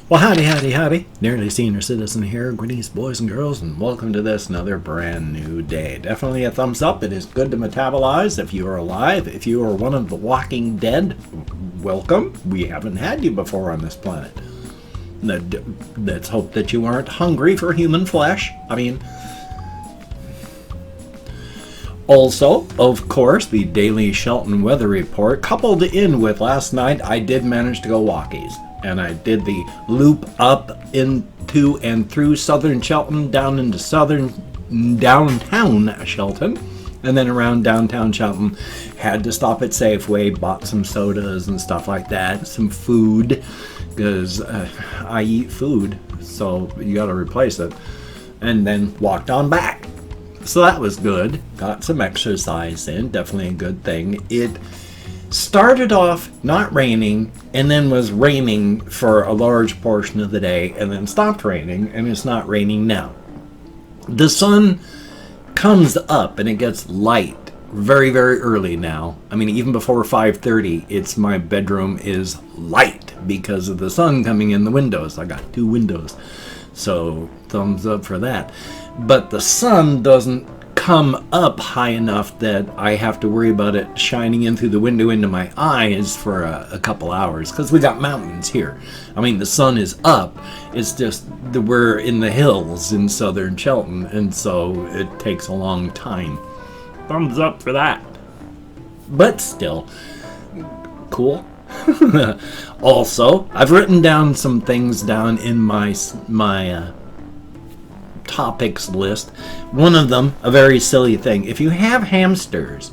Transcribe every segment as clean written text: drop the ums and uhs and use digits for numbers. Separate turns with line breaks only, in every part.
Well, howdy, howdy, howdy. Nearly Senior Citizen here, greetings, boys and girls, and welcome to this another brand new day. Definitely a thumbs up. It is good to metabolize if you are alive. If you are one of the walking dead, welcome. We haven't had you before on this planet. Let's hope that you aren't hungry for human flesh. Also, of course, the daily Shelton weather report, coupled in with last night, I did manage to go walkies. And I did the loop up into and through southern Shelton, down into downtown Shelton, and then around downtown Shelton. Had to stop at Safeway, bought some sodas and stuff like that, some food, because I eat food, so you got to replace it. And then walked on back. So that was good. Got some exercise in, definitely a good thing. It started off not raining and then was raining for a large portion of the day and then stopped raining, and it's not raining now. The sun comes up and it gets light very, very early now. Even before 5:30, my bedroom is light because of the sun coming in the windows. I got 2 windows, so thumbs up for that. But the sun doesn't come up high enough that I have to worry about it shining in through the window into my eyes for a couple hours, because we got mountains here. The sun is up, it's just that we're in the hills in southern Shelton, and so it takes a long time. Thumbs up for that. But still, cool. Also, I've written down some things down in my topics list. One of them, a very silly thing. If you have hamsters,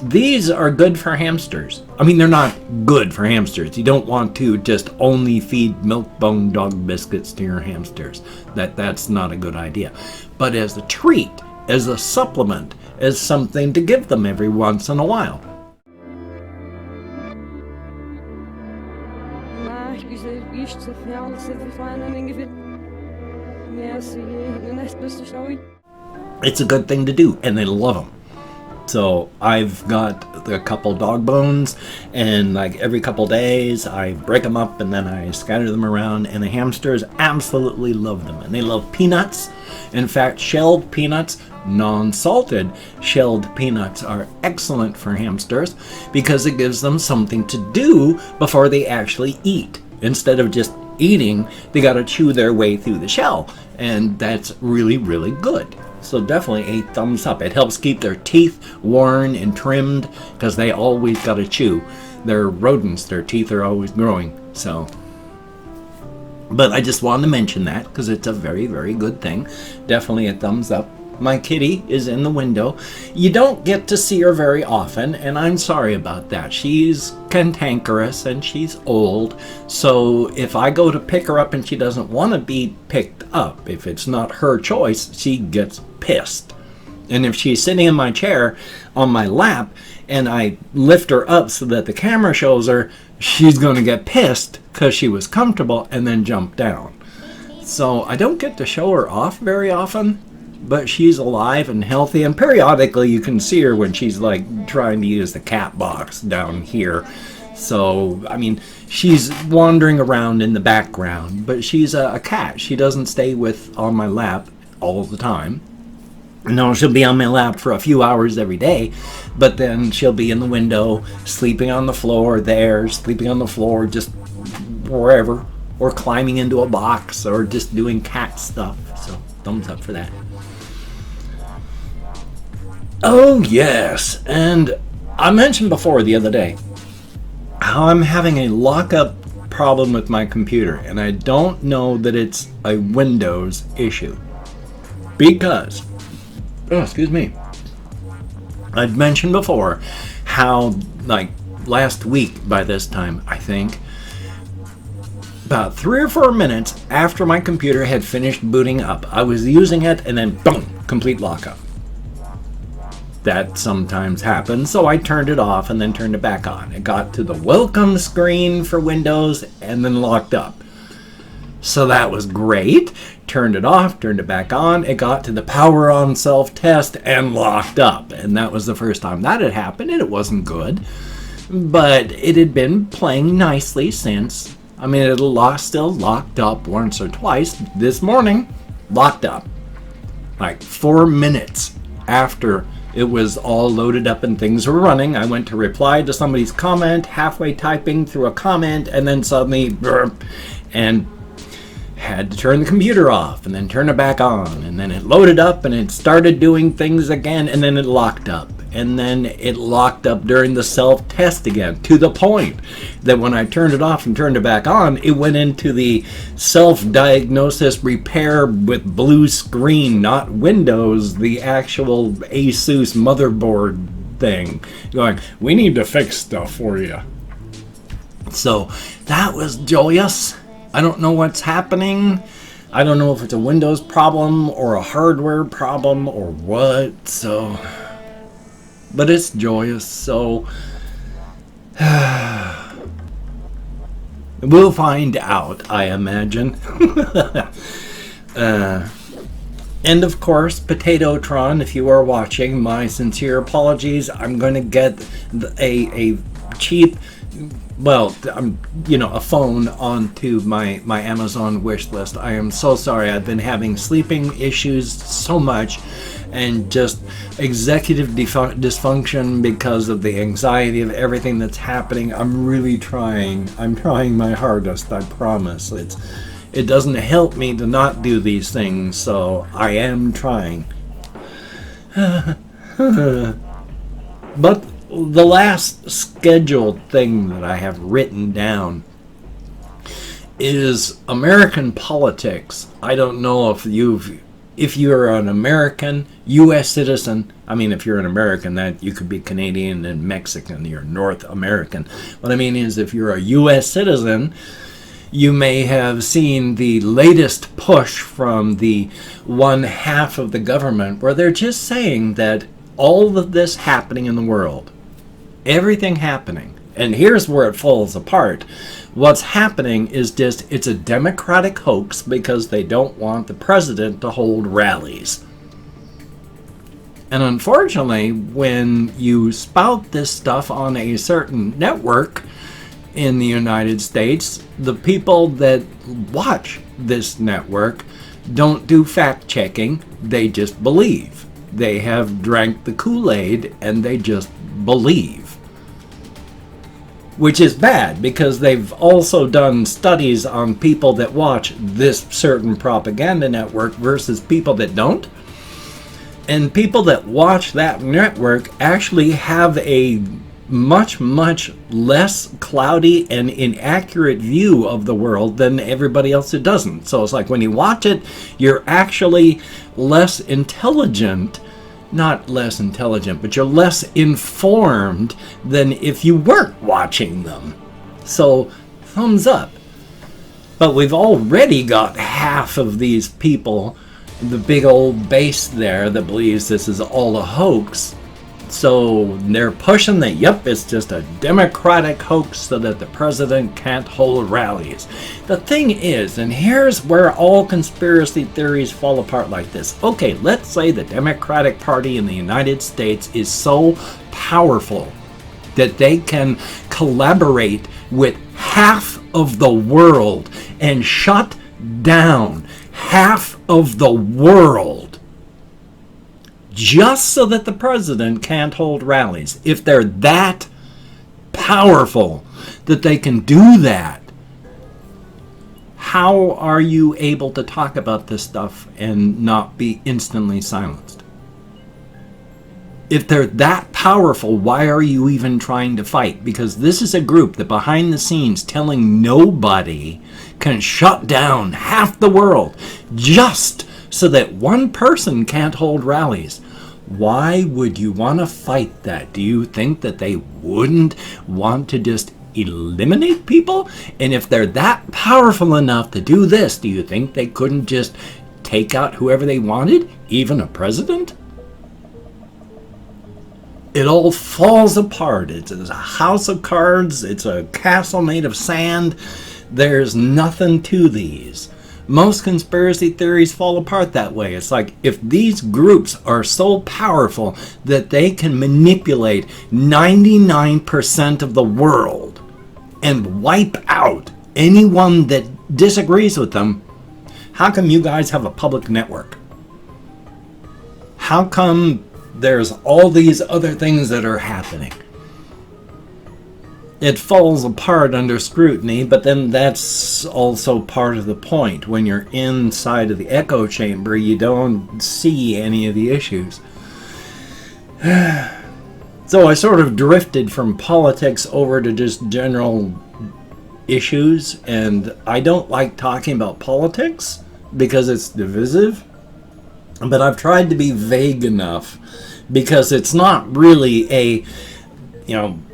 these are good for hamsters. They're not good for hamsters. You don't want to just only feed milk-bone dog biscuits to your hamsters. That's not a good idea. But as a treat, as a supplement, as something to give them every once in a while. It's a good thing to do, and they love them. So I've got a couple dog bones, and every couple days I break them up and then I scatter them around, and the hamsters absolutely love them. And they love peanuts. In fact, shelled peanuts, non-salted shelled peanuts, are excellent for hamsters because it gives them something to do before they actually eat. Instead of just eating, they got to chew their way through the shell, and that's really, really good. So definitely a thumbs up. It helps keep their teeth worn and trimmed because they always got to chew. They're rodents, their teeth are always growing. But I just wanted to mention that because it's a very, very good thing. Definitely a thumbs up. My kitty is in the window. You don't get to see her very often, and I'm sorry about that. She's cantankerous and she's old, so if I go to pick her up and she doesn't want to be picked up, if it's not her choice, she gets pissed. And if she's sitting in my chair on my lap and I lift her up so that the camera shows her, she's going to get pissed because she was comfortable and then jump down. So I don't get to show her off very often. But she's alive and healthy, and periodically you can see her when she's trying to use the cat box down here. So, she's wandering around in the background, but she's a cat. She doesn't stay on my lap all the time. No, she'll be on my lap for a few hours every day, but then she'll be in the window, sleeping on the floor there, sleeping on the floor just wherever, or climbing into a box, or just doing cat stuff. So, thumbs up for that. Oh yes, and I mentioned before the other day how I'm having a lockup problem with my computer, and I don't know that it's a Windows issue because, excuse me, I'd mentioned before how last week by this time, I think, about 3 or 4 minutes after my computer had finished booting up, I was using it and then boom, complete lockup. That sometimes happens, so I turned it off and then turned it back on. It got to the welcome screen for Windows and then locked up. So that was great. Turned it off, turned it back on. It got to the power on self-test and locked up. And that was the first time that had happened, and it wasn't good. But it had been playing nicely since I mean, still locked up once or twice. This morning, locked up. Like 4 minutes after it was all loaded up and things were running, I went to reply to somebody's comment, halfway typing through a comment, and then suddenly, burp, and had to turn the computer off and then turn it back on, and then it loaded up and it started doing things again, and then it locked up, and then it locked up during the self-test again, to the point that when I turned it off and turned it back on, it went into the self-diagnosis repair with blue screen, not Windows, the actual Asus motherboard thing, going, we need to fix stuff for you. So that was joyous. I don't know what's happening. I don't know if it's a Windows problem or a hardware problem or what. So, but it's joyous. So we'll find out, I imagine. And of course, Potatotron, if you are watching, my sincere apologies. I'm going to get a cheap, well, a phone onto my Amazon wish list. I am so sorry. I've been having sleeping issues so much and just executive dysfunction because of the anxiety of everything that's happening. I'm really trying. I'm trying my hardest, I promise. It doesn't help me to not do these things, so I am trying. But the last scheduled thing that I have written down is American politics. I don't know if you're an American, U.S. citizen. I mean, if you're an American, that you could be Canadian and Mexican. You're North American. What I mean is, if you're a U.S. citizen, you may have seen the latest push from the one half of the government where they're just saying that all of this happening in the world, everything happening, and here's where it falls apart. What's happening is just, it's a Democratic hoax because they don't want the president to hold rallies. And unfortunately, when you spout this stuff on a certain network in the United States, the people that watch this network don't do fact-checking, they just believe. They have drank the Kool-Aid and they just believe. Which is bad, because they've also done studies on people that watch this certain propaganda network versus people that don't. And people that watch that network actually have a much, much less cloudy and inaccurate view of the world than everybody else who doesn't. So it's like when you watch it, you're actually less intelligent. Not less intelligent, but you're less informed than if you weren't watching them. So, thumbs up. But we've already got half of these people, the big old base there that believes this is all a hoax. So they're pushing that, yep, it's just a Democratic hoax so that the president can't hold rallies. The thing is, and here's where all conspiracy theories fall apart like this. Okay, let's say the Democratic Party in the United States is so powerful that they can collaborate with half of the world and shut down half of the world just so that the president can't hold rallies. If they're that powerful that they can do that, how are you able to talk about this stuff and not be instantly silenced? If they're that powerful, why are you even trying to fight? Because this is a group that behind the scenes telling nobody can shut down half the world just so that one person can't hold rallies. Why would you want to fight that? Do you think that they wouldn't want to just eliminate people? And if they're that powerful enough to do this, do you think they couldn't just take out whoever they wanted, even a president? It all falls apart. It's a house of cards. It's a castle made of sand. There's nothing to these. Most conspiracy theories fall apart that way. It's like, if these groups are so powerful that they can manipulate 99% of the world and wipe out anyone that disagrees with them, how come you guys have a public network? How come there's all these other things that are happening? It falls apart under scrutiny, but then that's also part of the point. When you're inside of the echo chamber, you don't see any of the issues. So I sort of drifted from politics over to just general issues, and I don't like talking about politics because it's divisive, but I've tried to be vague enough because it's not really a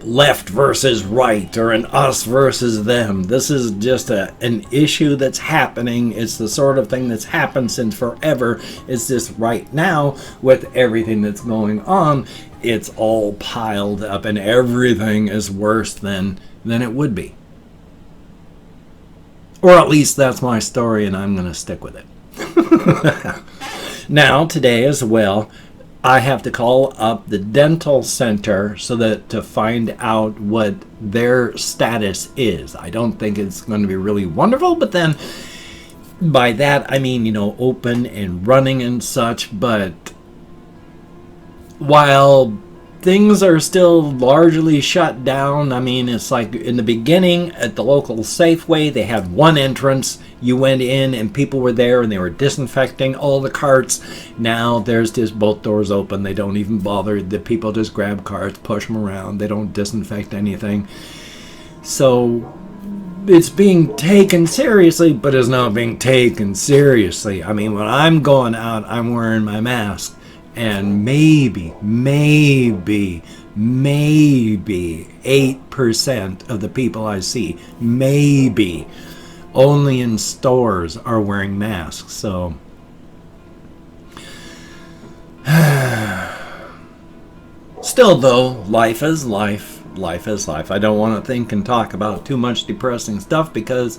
left versus right or an us versus them. This is just an issue that's happening. It's the sort of thing that's happened since forever. It's just right now with everything that's going on, it's all piled up and everything is worse than it would be. Or at least that's my story, and I'm going to stick with it. Now, today as well, I have to call up the dental center to find out what their status is. I don't think it's going to be really wonderful, but then by that I mean, open and running and such. But while things are still largely shut down, I mean, it's like in the beginning at the local Safeway, they had one entrance. You went in and people were there and they were disinfecting all the carts. Now there's just both doors open. They don't even bother. The people just grab carts, push them around. They don't disinfect anything. So it's being taken seriously, but it's not being taken seriously. I mean, when I'm going out, I'm wearing my mask. And maybe 8% of the people I see, maybe, only in stores are wearing masks. So, still though, life is life. Life is life. I don't want to think and talk about too much depressing stuff because,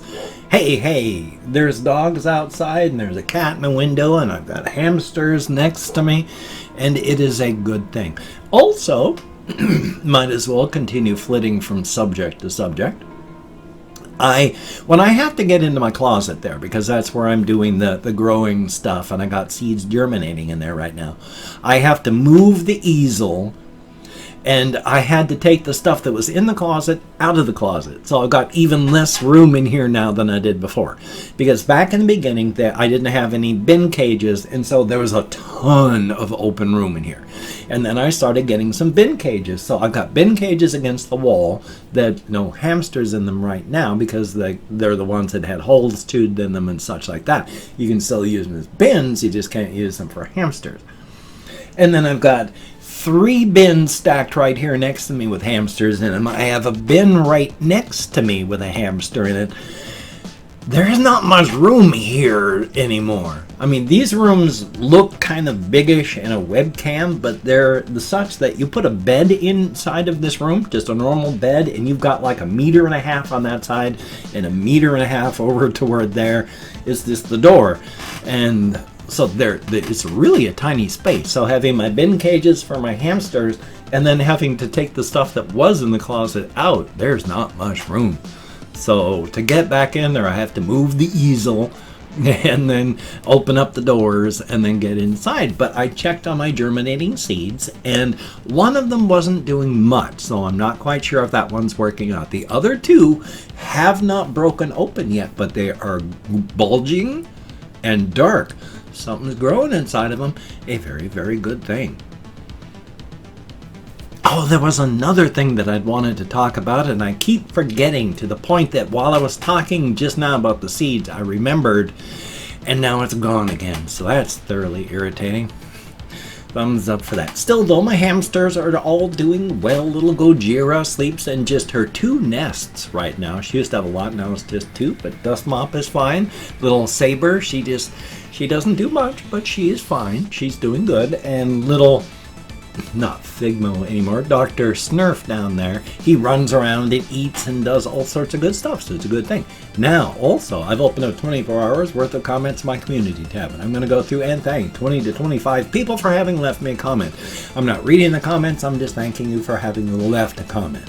hey, there's dogs outside and there's a cat in the window and I've got hamsters next to me, and it is a good thing. Also, might as well continue flitting from subject to subject. When I have to get into my closet there, because that's where I'm doing the growing stuff, and I got seeds germinating in there right now, I have to move the easel. And I had to take the stuff that was in the closet out of the closet. So I've got even less room in here now than I did before. Because back in the beginning, I didn't have any bin cages, and so there was a ton of open room in here. And then I started getting some bin cages. So I've got bin cages against the wall that no hamsters in them right now because they're the ones that had holes chewed in them and such like that. You can still use them as bins, you just can't use them for hamsters. And then I've got 3 bins stacked right here next to me with hamsters in them. I have a bin right next to me with a hamster in it. There's not much room here anymore. I mean, these rooms look kind of biggish in a webcam, but they're such that you put a bed inside of this room, just a normal bed, and you've got like 1.5 meters on that side and 1.5 meters over toward there is just the door. And so it's really a tiny space. So having my bin cages for my hamsters and then having to take the stuff that was in the closet out, there's not much room. So to get back in there, I have to move the easel and then open up the doors and then get inside. But I checked on my germinating seeds and one of them wasn't doing much. So I'm not quite sure if that one's working out. The other 2 have not broken open yet, but they are bulging and dark. Something's growing inside of them. A very, very good thing. Oh, there was another thing that I'd wanted to talk about, and I keep forgetting to the point that while I was talking just now about the seeds, I remembered, and now it's gone again. So that's thoroughly irritating. Thumbs up for that. Still though, my hamsters are all doing well. Little Gojira sleeps in just her 2 nests right now. She used to have a lot, now it's just 2, but Dust Mop is fine. Little Saber, she doesn't do much, but she is fine. She's doing good. And little, not Figmo anymore, Dr. Snurf down there, he runs around and eats and does all sorts of good stuff, so it's a good thing. Now, also, I've opened up 24 hours worth of comments in my community tab, and I'm going to go through and thank 20 to 25 people for having left me a comment. I'm not reading the comments, I'm just thanking you for having left a comment.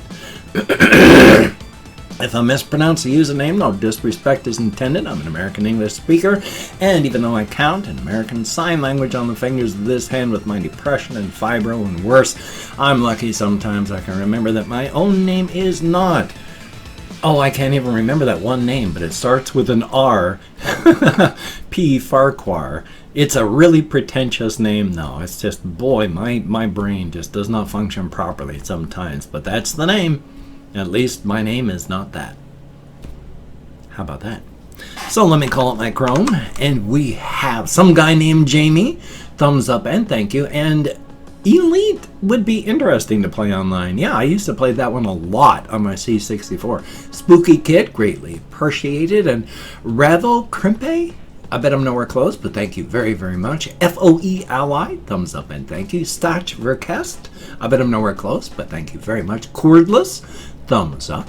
If I mispronounce the username, no disrespect is intended. I'm an American English speaker, and even though I count in American Sign Language on the fingers of this hand with my depression and fibro and worse, I'm lucky sometimes I can remember that my own name is not. Oh, I can't even remember that one name, but it starts with an R. P. Farquhar. It's a really pretentious name, though. It's just, boy, my brain just does not function properly sometimes, but that's the name. At least my name is not that. How about that? So let me call up my Chrome, and we have some guy named Jamie. Thumbs up and thank you. And Elite would be interesting to play online. Yeah, I used to play that one a lot on my C64. Spooky Kid, greatly appreciated. And Revel Crimpe, I bet I'm nowhere close, but thank you very, very much. FOE Ally, thumbs up and thank you. Stach Verkest, I bet I'm nowhere close, but thank you very much. Cordless, thumbs up.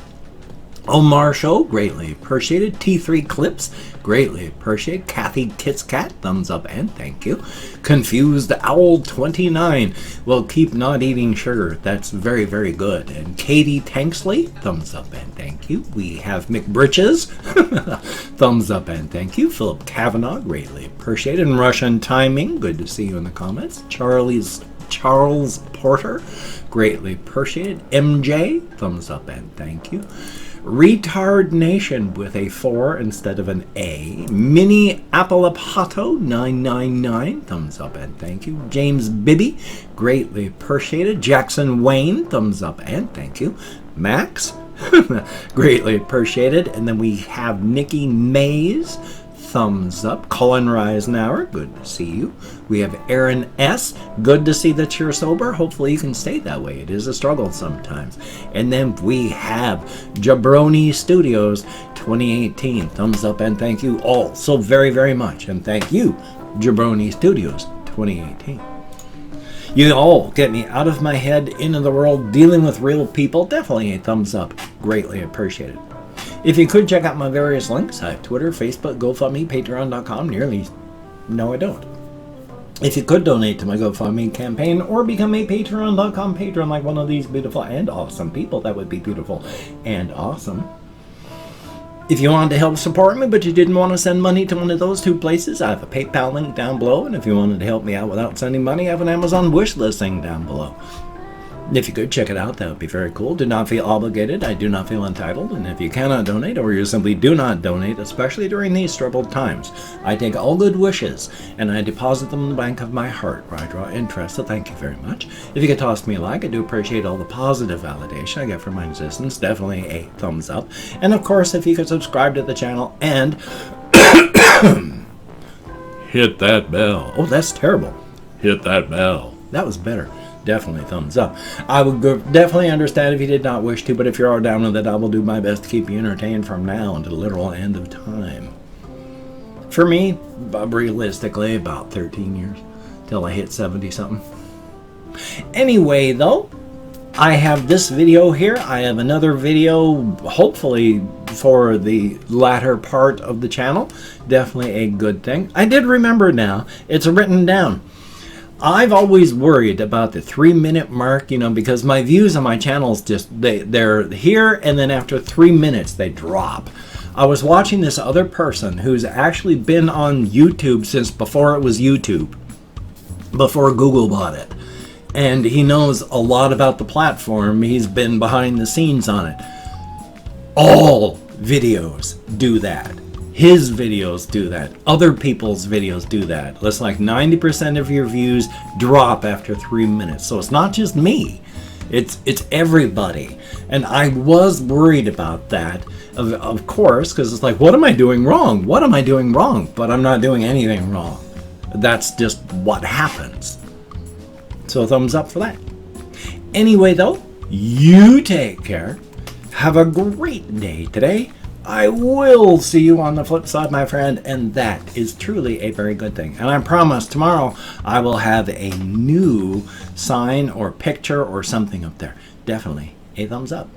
Omar Show, greatly appreciated. T3 Clips, greatly appreciated. Kathy Kitscat, thumbs up and thank you. Confused Owl 29, well, keep not eating sugar. That's very, very good. And Katie Tanksley, thumbs up and thank you. We have McBritches, thumbs up and thank you. Philip Kavanaugh, greatly appreciated. And Russian Timing, good to see you in the comments. Charles Porter, greatly appreciated. MJ, thumbs up and thank you. Retard Nation with a 4 instead of an A. Mini Apalapato 999, thumbs up and thank you. James Bibby, greatly appreciated. Jackson Wayne, thumbs up and thank you. Max, greatly appreciated. And then we have Nikki Mays, thumbs up. Colin Reisenauer, good to see you. We have Aaron S. Good to see that you're sober. Hopefully you can stay that way. It is a struggle sometimes. And then we have Jabroni Studios 2018. Thumbs up and thank you all so very, very much. And thank you, Jabroni Studios 2018. You all get me out of my head, into the world, dealing with real people. Definitely a thumbs up. Greatly appreciated. If you could check out my various links, I have Twitter, Facebook, GoFundMe, Patreon.com, nearly. No, I don't. If you could donate to my GoFundMe campaign or become a Patreon.com patron like one of these beautiful and awesome people, that would be beautiful and awesome. If you wanted to help support me, but you didn't want to send money to one of those two places, I have a PayPal link down below. And if you wanted to help me out without sending money, I have an Amazon wish list link down below. If you could check it out, that would be very cool. Do not feel obligated. I do not feel entitled. And if you cannot donate, or you simply do not donate, especially during these troubled times, I take all good wishes and I deposit them in the bank of my heart, where I draw interest. So thank you very much. If you could toss me a like, I do appreciate all the positive validation I get from my existence. Definitely a thumbs up. And of course, if you could subscribe to the channel and hit that bell. Oh, that's terrible. Hit that bell. That was better. Definitely thumbs up. I would definitely understand if you did not wish to, but if you're all down with it, I will do my best to keep you entertained from now until the literal end of time. For me, realistically, about 13 years, till I hit 70 something. Anyway, though, I have this video here. I have another video, hopefully for the latter part of the channel. Definitely a good thing. I did remember now. It's written down. I've always worried about the 3-minute mark, because my views on my channels just, they're here, and then after 3 minutes they drop. I was watching this other person who's actually been on YouTube since before it was YouTube, before Google bought it. And he knows a lot about the platform. He's been behind the scenes on it. All videos do that. His videos do that. Other people's videos do that. It's like 90% of your views drop after 3 minutes. So it's not just me. It's everybody. And I was worried about that, of course, because it's like, what am I doing wrong? What am I doing wrong? But I'm not doing anything wrong. That's just what happens. So thumbs up for that. Anyway, though, you take care. Have a great day today. I will see you on the flip side, my friend, and that is truly a very good thing. And I promise tomorrow I will have a new sign or picture or something up there. Definitely a thumbs up.